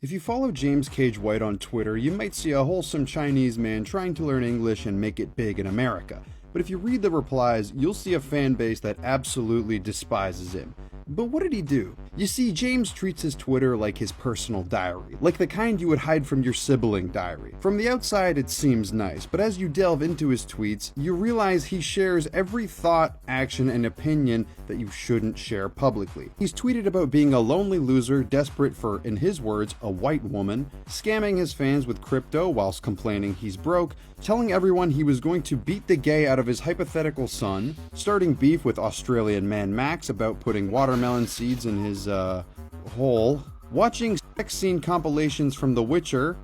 If you follow James Cage White on Twitter, you might see a wholesome Chinese man trying to learn English and make it big in America. But if you read the replies, you'll see a fan base that absolutely despises him. But what did he do? You see, James treats his Twitter like his personal diary, like the kind you would hide from your sibling diary. From the outside, it seems nice, but as you delve into his tweets, you realize he shares every thought, action, and opinion that you shouldn't share publicly. He's tweeted about being a lonely loser, desperate for, in his words, a white woman, scamming his fans with crypto whilst complaining he's broke, telling everyone he was going to beat the gay out of his hypothetical son, starting beef with Australian man Max about putting watermelon seeds in his, hole, watching sex scene compilations from The Witcher,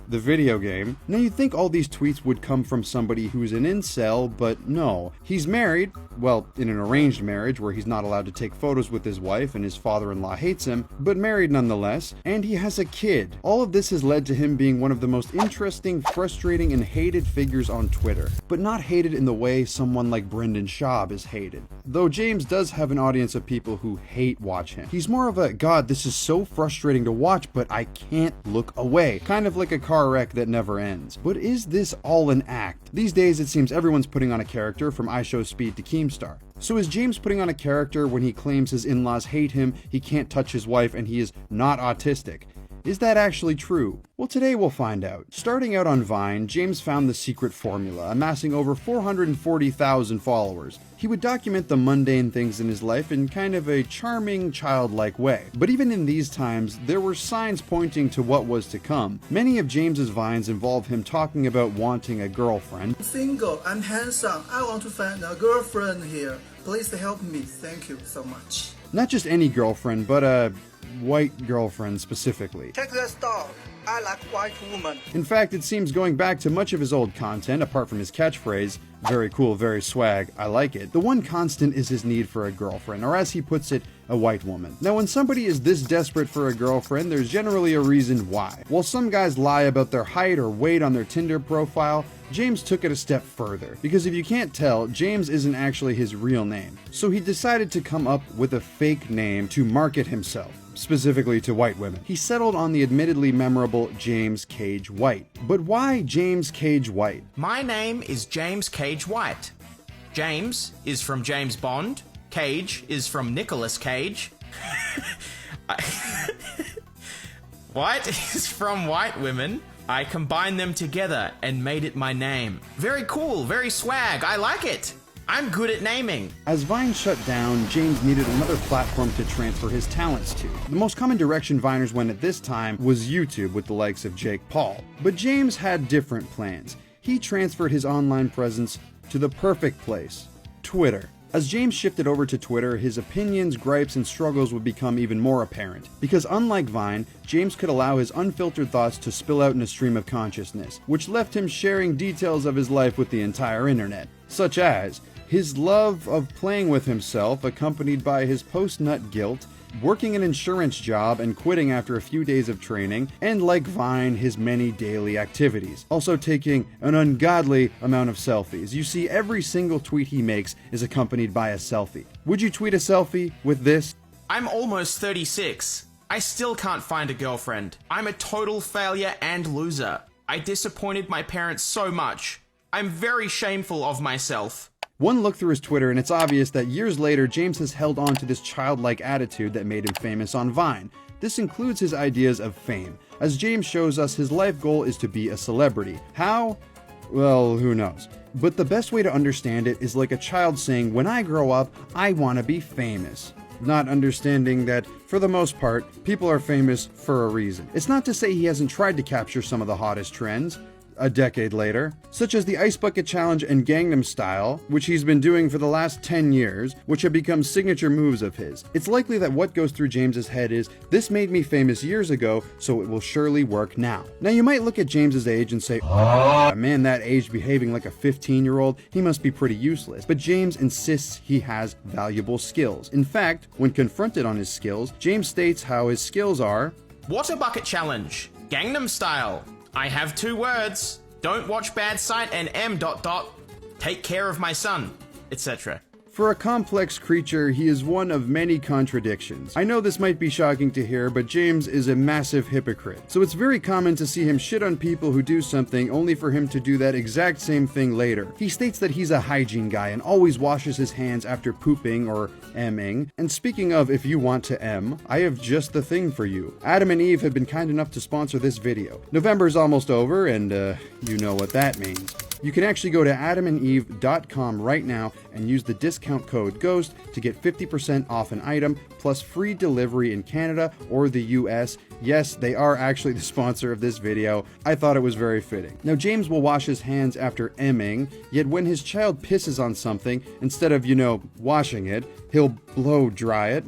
the video game. Now you'd think all these tweets would come from somebody who's an incel, but no. He's married, well, in an arranged marriage where he's not allowed to take photos with his wife and his father-in-law hates him, but married nonetheless, and he has a kid. All of this has led to him being one of the most interesting, frustrating, and hated figures on Twitter, but not hated in the way someone like Brendan Schaub is hated. Though James does have an audience of people who hate watch him. He's more of a, God, this is so frustrating to watch, but I can't look away. Kind of like a car wreck that never ends. But is this all an act? These days it seems everyone's putting on a character, from iShowSpeed to Keemstar. So is James putting on a character when he claims his in-laws hate him, he can't touch his wife, and he is not autistic? Is that actually true? Well, today we'll find out. Starting out on Vine, James found the secret formula, amassing over 440,000 followers. He would document the mundane things in his life in kind of a charming, childlike way. But even in these times, there were signs pointing to what was to come. Many of James's Vines involve him talking about wanting a girlfriend. Single, I'm handsome, I want to find a girlfriend here. Please help me, thank you so much. Not just any girlfriend, but a white girlfriend specifically. Check this dog. I like white woman. In fact, it seems going back to much of his old content, apart from his catchphrase, very cool, very swag, I like it, the one constant is his need for a girlfriend, or as he puts it, a white woman. Now, when somebody is this desperate for a girlfriend, there's generally a reason why. While some guys lie about their height or weight on their Tinder profile, James took it a step further, because if you can't tell, James isn't actually his real name. So he decided to come up with a fake name to market himself, specifically to white women. He settled on the admittedly memorable James Cage White. But why James Cage White? My name is James Cage White. James is from James Bond. Cage is from Nicolas Cage. White is from white women. I combined them together and made it my name. Very cool, very swag, I like it. I'm good at naming. As Vine shut down, James needed another platform to transfer his talents to. The most common direction Viners went at this time was YouTube with the likes of Jake Paul. But James had different plans. He transferred his online presence to the perfect place, Twitter. As James shifted over to Twitter, his opinions, gripes, and struggles would become even more apparent. Because unlike Vine, James could allow his unfiltered thoughts to spill out in a stream of consciousness, which left him sharing details of his life with the entire internet, such as his love of playing with himself, accompanied by his post-nut guilt, working an insurance job and quitting after a few days of training, and like Vine, his many daily activities. Also taking an ungodly amount of selfies. You see, every single tweet he makes is accompanied by a selfie. Would you tweet a selfie with this? I'm almost 36. I still can't find a girlfriend. I'm a total failure and loser. I disappointed my parents so much. I'm very shameful of myself. One look through his Twitter and it's obvious that years later, James has held on to this childlike attitude that made him famous on Vine. This includes his ideas of fame. As James shows us, his life goal is to be a celebrity. How? Well, who knows. But the best way to understand it is like a child saying, when I grow up, I want to be famous. Not understanding that, for the most part, people are famous for a reason. It's not to say he hasn't tried to capture some of the hottest trends a decade later, such as the Ice Bucket Challenge and Gangnam Style, which he's been doing for the last 10 years, which have become signature moves of his. It's likely that what goes through James's head is, this made me famous years ago, so it will surely work now. Now you might look at James's age and say, oh, man, that age behaving like a 15-year-old, he must be pretty useless. But James insists he has valuable skills. In fact, when confronted on his skills, James states how his skills are Water Bucket Challenge, Gangnam Style. I have 2 words. Don't watch bad sight and take care of my son, etc. For a complex creature, he is one of many contradictions. I know this might be shocking to hear, but James is a massive hypocrite. So it's very common to see him shit on people who do something only for him to do that exact same thing later. He states that he's a hygiene guy and always washes his hands after pooping or emming. And speaking of if you want to em, I have just the thing for you. Adam and Eve have been kind enough to sponsor this video. November's almost over, and you know what that means. You can actually go to adamandeve.com right now and use the discount code GHOST to get 50% off an item plus free delivery in Canada or the US. Yes, they are actually the sponsor of this video. I thought it was very fitting. Now, James will wash his hands after emming, yet when his child pisses on something, instead of, washing it, he'll blow dry it.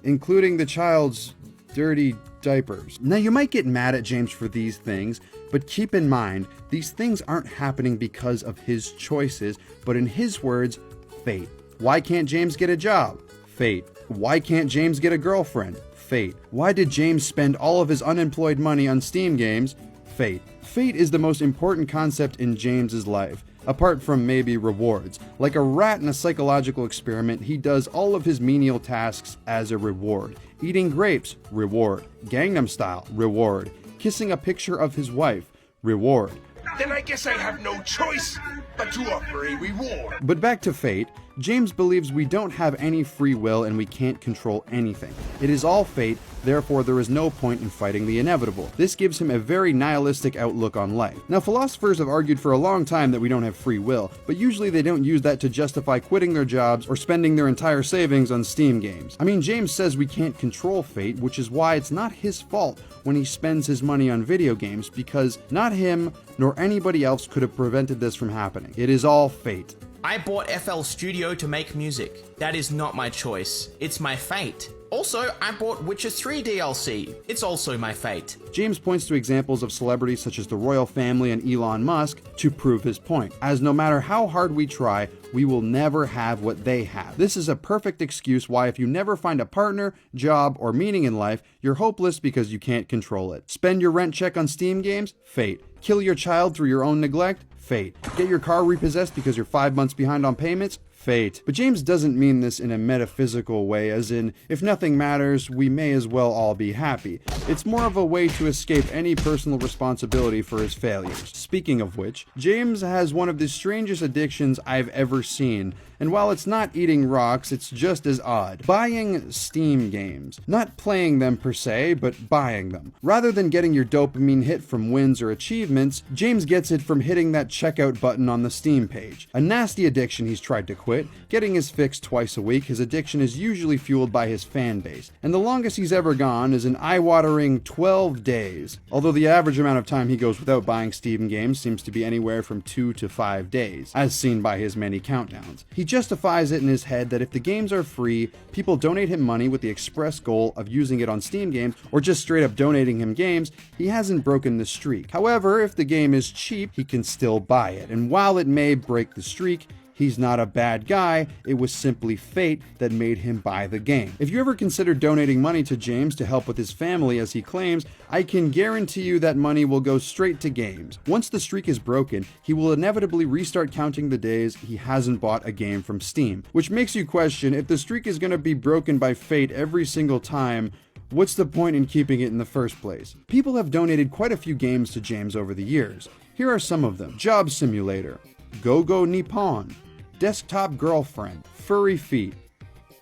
Including the child's dirty diapers. Now, you might get mad at James for these things, but keep in mind, these things aren't happening because of his choices, but in his words, fate. Why can't James get a job? Fate. Why can't James get a girlfriend? Fate. Why did James spend all of his unemployed money on Steam games? Fate. Fate is the most important concept in James's life, apart from maybe rewards. Like a rat in a psychological experiment, he does all of his menial tasks as a reward. Eating grapes, reward. Gangnam Style, reward. Kissing a picture of his wife, reward. Then I guess I have no choice but to offer a reward. But back to fate, James believes we don't have any free will and we can't control anything. It is all fate, therefore there is no point in fighting the inevitable. This gives him a very nihilistic outlook on life. Now, philosophers have argued for a long time that we don't have free will, but usually they don't use that to justify quitting their jobs or spending their entire savings on Steam games. I mean, James says we can't control fate, which is why it's not his fault when he spends his money on video games, because not him nor anybody else could have prevented this from happening. It is all fate. I bought FL Studio to make music. That is not my choice. It's my fate. Also, I bought Witcher 3 DLC. It's also my fate. James points to examples of celebrities such as the royal family and Elon Musk to prove his point, as no matter how hard we try, we will never have what they have. This is a perfect excuse why if you never find a partner, job, or meaning in life, you're hopeless because you can't control it. Spend your rent check on Steam games? Fate. Kill your child through your own neglect? Fate. Get your car repossessed because you're 5 months behind on payments? Fate. But James doesn't mean this in a metaphysical way, as in, if nothing matters, we may as well all be happy. It's more of a way to escape any personal responsibility for his failures. Speaking of which, James has one of the strangest addictions I've ever seen, and while it's not eating rocks, it's just as odd. Buying Steam games. Not playing them per se, but buying them. Rather than getting your dopamine hit from wins or achievements, James gets it from hitting that checkout button on the Steam page. A nasty addiction he's tried to quit. Getting his fix twice a week, his addiction is usually fueled by his fan base. And the longest he's ever gone is an eye-watering 12 days. Although the average amount of time he goes without buying Steam games seems to be anywhere from 2 to 5 days, as seen by his many countdowns. He justifies it in his head that if the games are free, people donate him money with the express goal of using it on Steam games, or just straight up donating him games, he hasn't broken the streak. However, if the game is cheap, he can still buy it, and while it may break the streak, he's not a bad guy, it was simply fate that made him buy the game. If you ever consider donating money to James to help with his family as he claims, I can guarantee you that money will go straight to games. Once the streak is broken, he will inevitably restart counting the days he hasn't bought a game from Steam. Which makes you question, if the streak is going to be broken by fate every single time, what's the point in keeping it in the first place? People have donated quite a few games to James over the years. Here are some of them. Job Simulator, Go-Go Nippon, Desktop Girlfriend, Furry Feet,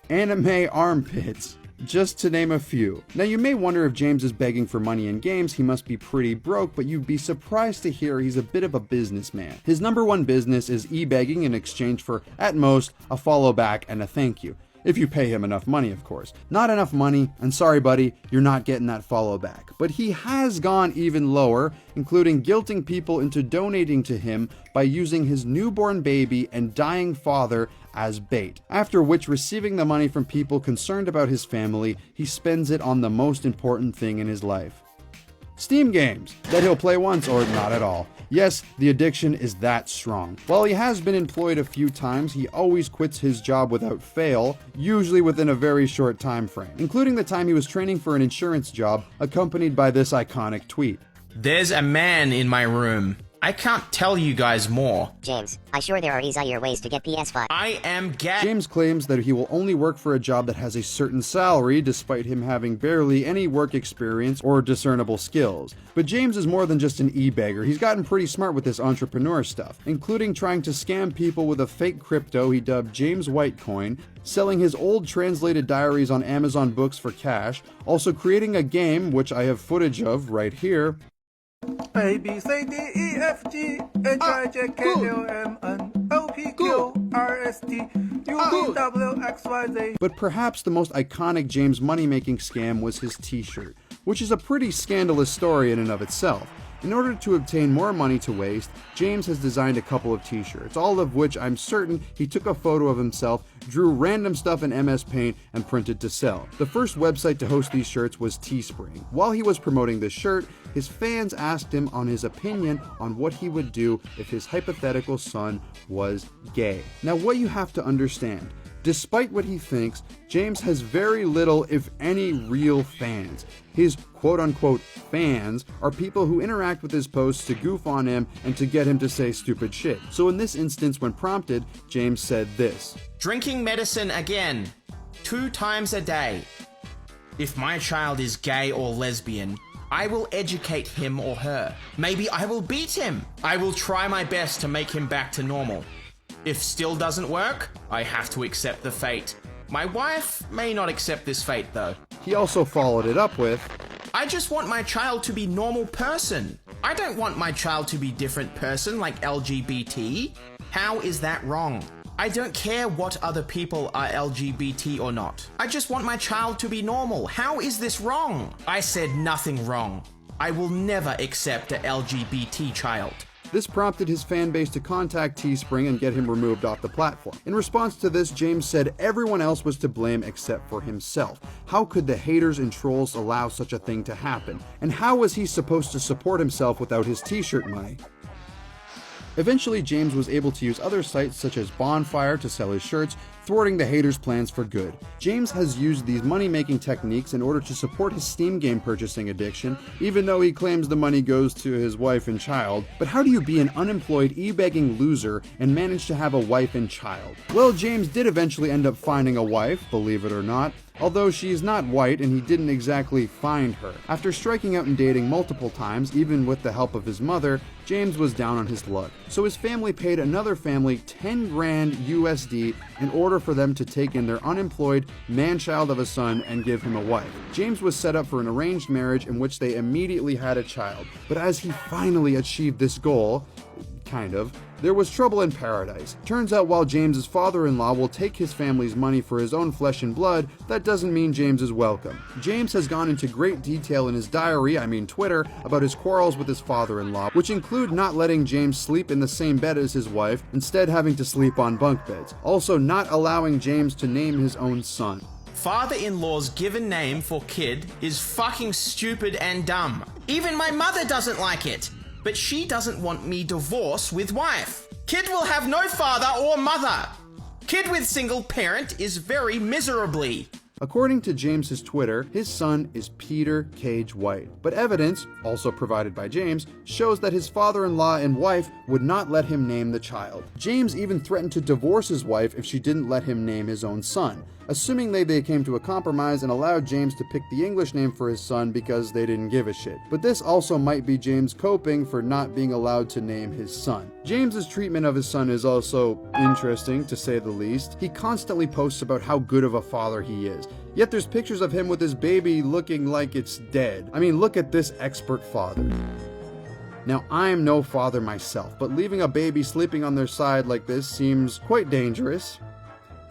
Anime Armpits, just to name a few. Now you may wonder if James is begging for money in games, he must be pretty broke, but you'd be surprised to hear he's a bit of a businessman. His number one business is e-begging in exchange for, at most, a follow back and a thank you. If you pay him enough money, of course. Not enough money, and sorry buddy, you're not getting that follow back. But he has gone even lower, including guilting people into donating to him by using his newborn baby and dying father as bait. After which, receiving the money from people concerned about his family, he spends it on the most important thing in his life. Steam games, that he'll play once or not at all. Yes, the addiction is that strong. While he has been employed a few times, he always quits his job without fail, usually within a very short time frame, including the time he was training for an insurance job, accompanied by this iconic tweet. There's a man in my room. I can't tell you guys more. James, I sure there are easier ways to get PS5. I am gay. James claims that he will only work for a job that has a certain salary, despite him having barely any work experience or discernible skills. But James is more than just an e-bagger. He's gotten pretty smart with this entrepreneur stuff, including trying to scam people with a fake crypto he dubbed James Whitecoin, selling his old translated diaries on Amazon Books for cash, also creating a game, which I have footage of right here, A B C D E F G H I J K L M N O P Q R S T U V W X Y Z. But perhaps the most iconic James money-making scam was his t-shirt, which is a pretty scandalous story in and of itself. In order to obtain more money to waste, James has designed a couple of t-shirts, all of which I'm certain he took a photo of himself, drew random stuff in MS Paint, and printed to sell. The first website to host these shirts was Teespring. While he was promoting this shirt, his fans asked him on his opinion on what he would do if his hypothetical son was gay. Now, what you have to understand, despite what he thinks, James has very little, if any, real fans. His quote-unquote fans are people who interact with his posts to goof on him and to get him to say stupid shit. So in this instance, when prompted, James said this: Drinking medicine again, 2 times a day. If my child is gay or lesbian, I will educate him or her. Maybe I will beat him. I will try my best to make him back to normal. If still doesn't work, I have to accept the fate. My wife may not accept this fate though. He also followed it up with, I just want my child to be normal person. I don't want my child to be different person like LGBT. How is that wrong? I don't care what other people are LGBT or not. I just want my child to be normal. How is this wrong? I said nothing wrong. I will never accept a LGBT child. This prompted his fan base to contact Teespring and get him removed off the platform. In response to this, James said everyone else was to blame except for himself. How could the haters and trolls allow such a thing to happen? And how was he supposed to support himself without his t-shirt money? Eventually, James was able to use other sites such as Bonfire to sell his shirts, thwarting the haters' plans for good. James has used these money-making techniques in order to support his Steam game purchasing addiction, even though he claims the money goes to his wife and child. But how do you be an unemployed e-begging loser and manage to have a wife and child? Well, James did eventually end up finding a wife, believe it or not, although she's not white and he didn't exactly find her. After striking out and dating multiple times, even with the help of his mother, James was down on his luck. So his family paid another family 10 grand USD in order for them to take in their unemployed man-child of a son and give him a wife. James was set up for an arranged marriage in which they immediately had a child. But as he finally achieved this goal, kind of, there was trouble in paradise. Turns out while James's father-in-law will take his family's money for his own flesh and blood, that doesn't mean James is welcome. James has gone into great detail in his diary, Twitter, about his quarrels with his father-in-law, which include not letting James sleep in the same bed as his wife, instead having to sleep on bunk beds. Also not allowing James to name his own son. Father-in-law's given name for kid is fucking stupid and dumb. Even my mother doesn't like it. But she doesn't want me divorced with wife. Kid will have no father or mother. Kid with single parent is very miserably. According to James's Twitter, his son is Peter Cage White. But evidence, also provided by James, shows that his father-in-law and wife would not let him name the child. James even threatened to divorce his wife if she didn't let him name his own son, assuming they came to a compromise and allowed James to pick the English name for his son because they didn't give a shit. But this also might be James coping for not being allowed to name his son. James's treatment of his son is also interesting, to say the least. He constantly posts about how good of a father he is. Yet there's pictures of him with his baby looking like it's dead. Look at this expert father. Now, I'm no father myself, but leaving a baby sleeping on their side like this seems quite dangerous.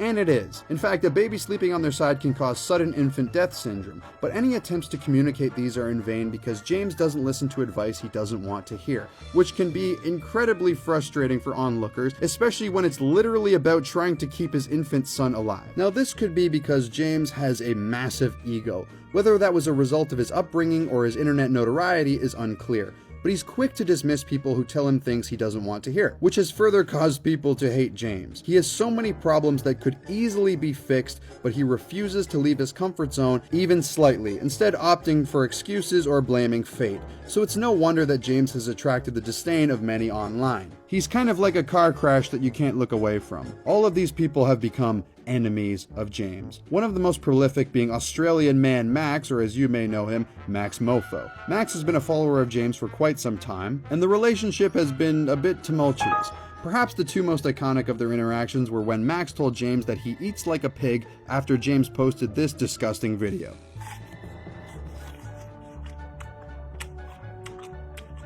And it is. In fact, a baby sleeping on their side can cause sudden infant death syndrome, but any attempts to communicate these are in vain because James doesn't listen to advice he doesn't want to hear, which can be incredibly frustrating for onlookers, especially when it's literally about trying to keep his infant son alive. Now, this could be because James has a massive ego. Whether that was a result of his upbringing or his internet notoriety is unclear. but he's quick to dismiss people who tell him things he doesn't want to hear, which has further caused people to hate James. He has so many problems that could easily be fixed, but he refuses to leave his comfort zone even slightly, instead opting for excuses or blaming fate. So it's no wonder that James has attracted the disdain of many online. He's kind of like a car crash that you can't look away from. All of these people have become enemies of James. One of the most prolific being Australian man Max, or as you may know him, Max Mofo. Max has been a follower of James for quite some time, and the relationship has been a bit tumultuous. Perhaps the two most iconic of their interactions were when Max told James that he eats like a pig after James posted this disgusting video.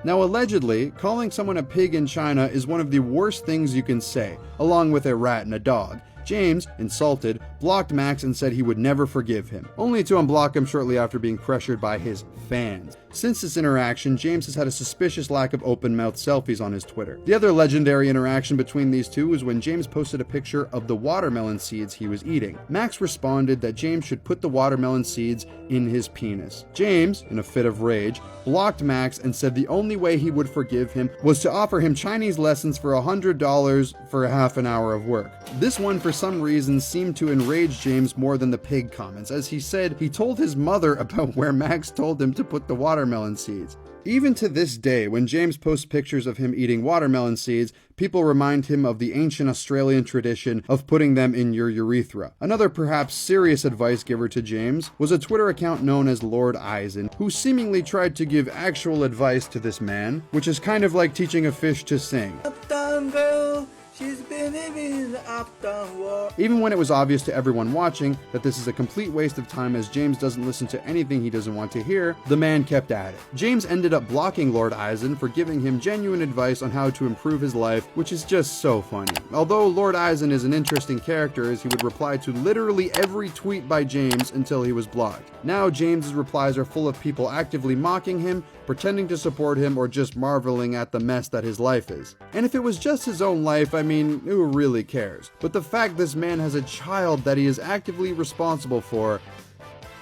Now, allegedly, calling someone a pig in China is one of the worst things you can say, along with a rat and a dog. James, insulted, blocked Max and said he would never forgive him, only to unblock him shortly after being pressured by his fans. Since this interaction, James has had a suspicious lack of open-mouthed selfies on his Twitter. The other legendary interaction between these two was when James posted a picture of the watermelon seeds he was eating. Max responded that James should put the watermelon seeds in his penis. James, in a fit of rage, blocked Max and said the only way he would forgive him was to offer him Chinese lessons for $100 for half an hour of work. This one, for some reason, seemed to enrage James more than the pig comments, as he said he told his mother about where Max told him to put the watermelon seeds. Even to this day, when James posts pictures of him eating watermelon seeds, people remind him of the ancient Australian tradition of putting them in your urethra. Another perhaps serious advice giver to James was a Twitter account known as Lord Eisen, who seemingly tried to give actual advice to this man, which is kind of like teaching a fish to sing. Even when it was obvious to everyone watching that this is a complete waste of time as James doesn't listen to anything he doesn't want to hear, the man kept at it. James ended up blocking Lord Eisen for giving him genuine advice on how to improve his life, which is just so funny. Although Lord Eisen is an interesting character, as he would reply to literally every tweet by James until he was blocked. Now James's replies are full of people actively mocking him, pretending to support him, or just marveling at the mess that his life is. And if it was just his own life, I mean, who really cares? But the fact this man has a child that he is actively responsible for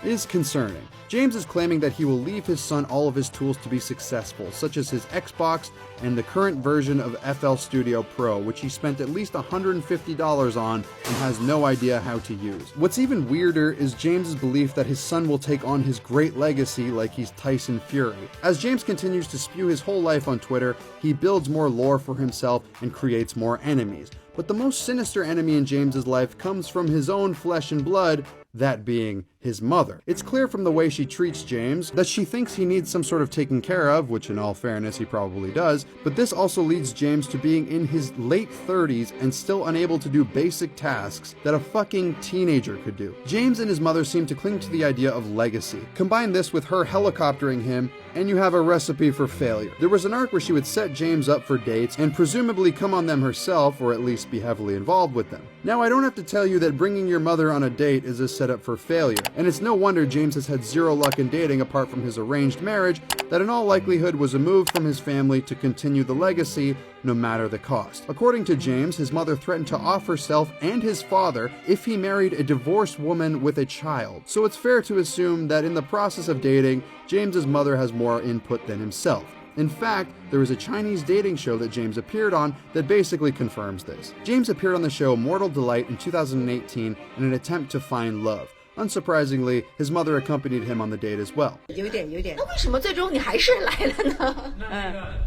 is concerning. James is claiming that he will leave his son all of his tools to be successful, such as his Xbox and the current version of FL Studio Pro, which he spent at least $150 on and has no idea how to use. What's even weirder is James's belief that his son will take on his great legacy like he's Tyson Fury. As James continues to spew his whole life on Twitter, he builds more lore for himself and creates more enemies. But the most sinister enemy in James's life comes from his own flesh and blood, that being his mother. It's clear from the way she treats James that she thinks he needs some sort of taken care of, which in all fairness he probably does, but this also leads James to being in his late 30s and still unable to do basic tasks that a fucking teenager could do. James and his mother seem to cling to the idea of legacy. Combine this with her helicoptering him, and you have a recipe for failure. There was an arc where she would set James up for dates and presumably come on them herself, or at least be heavily involved with them. Now, I don't have to tell you that bringing your mother on a date is a setup for failure, and it's no wonder James has had zero luck in dating apart from his arranged marriage that in all likelihood was a move from his family to continue the legacy no matter the cost. According to James, his mother threatened to off herself and his father if he married a divorced woman with a child. So it's fair to assume that in the process of dating, James's mother has more input than himself. In fact, there is a Chinese dating show that James appeared on that basically confirms this. James appeared on the show Mortal Delight in 2018 in an attempt to find love. Unsurprisingly, his mother accompanied him on the date as well. 有点。那为什么最终你还是来了呢？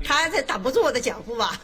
他才挡不住我的脚步吧。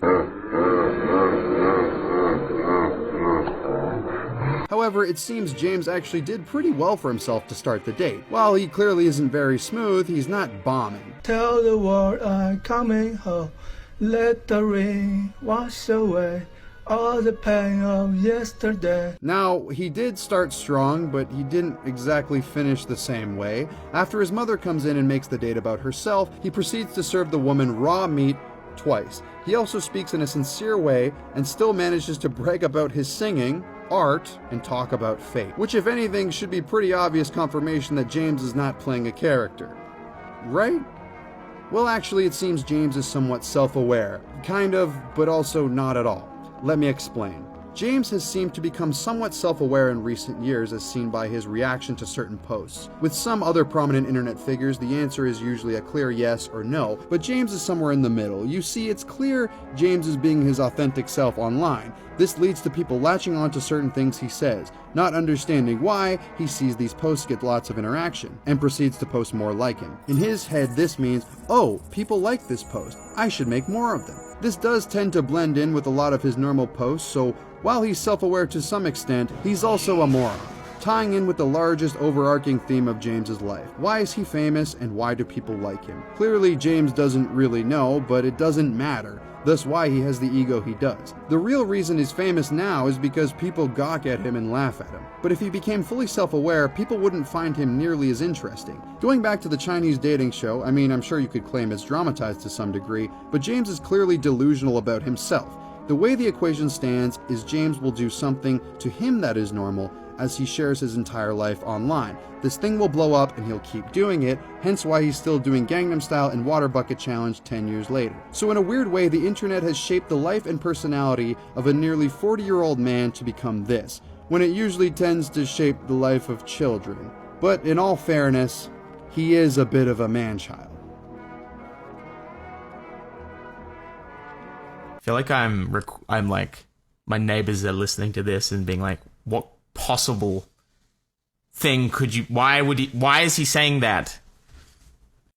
However, it seems James actually did pretty well for himself to start the date. While he clearly isn't very smooth, he's not bombing. Tell the world I'm coming home. Let the rain wash away all the pain of yesterday. Now, he did start strong, but he didn't exactly finish the same way. After his mother comes in and makes the date about herself, he proceeds to serve the woman raw meat twice. He also speaks in a sincere way and still manages to brag about his singing, art, and talk about fate, which if anything should be pretty obvious confirmation that James is not playing a character. Right? Well, actually, it seems James is somewhat self-aware. Kind of, but also not at all. Let me explain. James has seemed to become somewhat self-aware in recent years as seen by his reaction to certain posts. With some other prominent internet figures, the answer is usually a clear yes or no, but James is somewhere in the middle. You see, it's clear James is being his authentic self online. This leads to people latching on to certain things he says, not understanding why he sees these posts get lots of interaction, and proceeds to post more like him. In his head, this means, oh, people like this post, I should make more of them. This does tend to blend in with a lot of his normal posts, so while he's self-aware to some extent, he's also a moron, tying in with the largest overarching theme of James's life. Why is he famous and why do people like him? Clearly, James doesn't really know, but it doesn't matter. Thus why he has the ego he does. The real reason he's famous now is because people gawk at him and laugh at him. But if he became fully self-aware, people wouldn't find him nearly as interesting. Going back to the Chinese dating show, I mean, I'm sure you could claim it's dramatized to some degree, but James is clearly delusional about himself. The way the equation stands is James will do something to him that is normal as he shares his entire life online. This thing will blow up and he'll keep doing it, hence why he's still doing Gangnam Style and Water Bucket Challenge 10 years later. So in a weird way, the internet has shaped the life and personality of a nearly 40-year-old man to become this, when it usually tends to shape the life of children. But in all fairness, he is a bit of a man-child. I feel like I'm like, my neighbors are listening to this and being like, what possible thing could you, why is he saying that?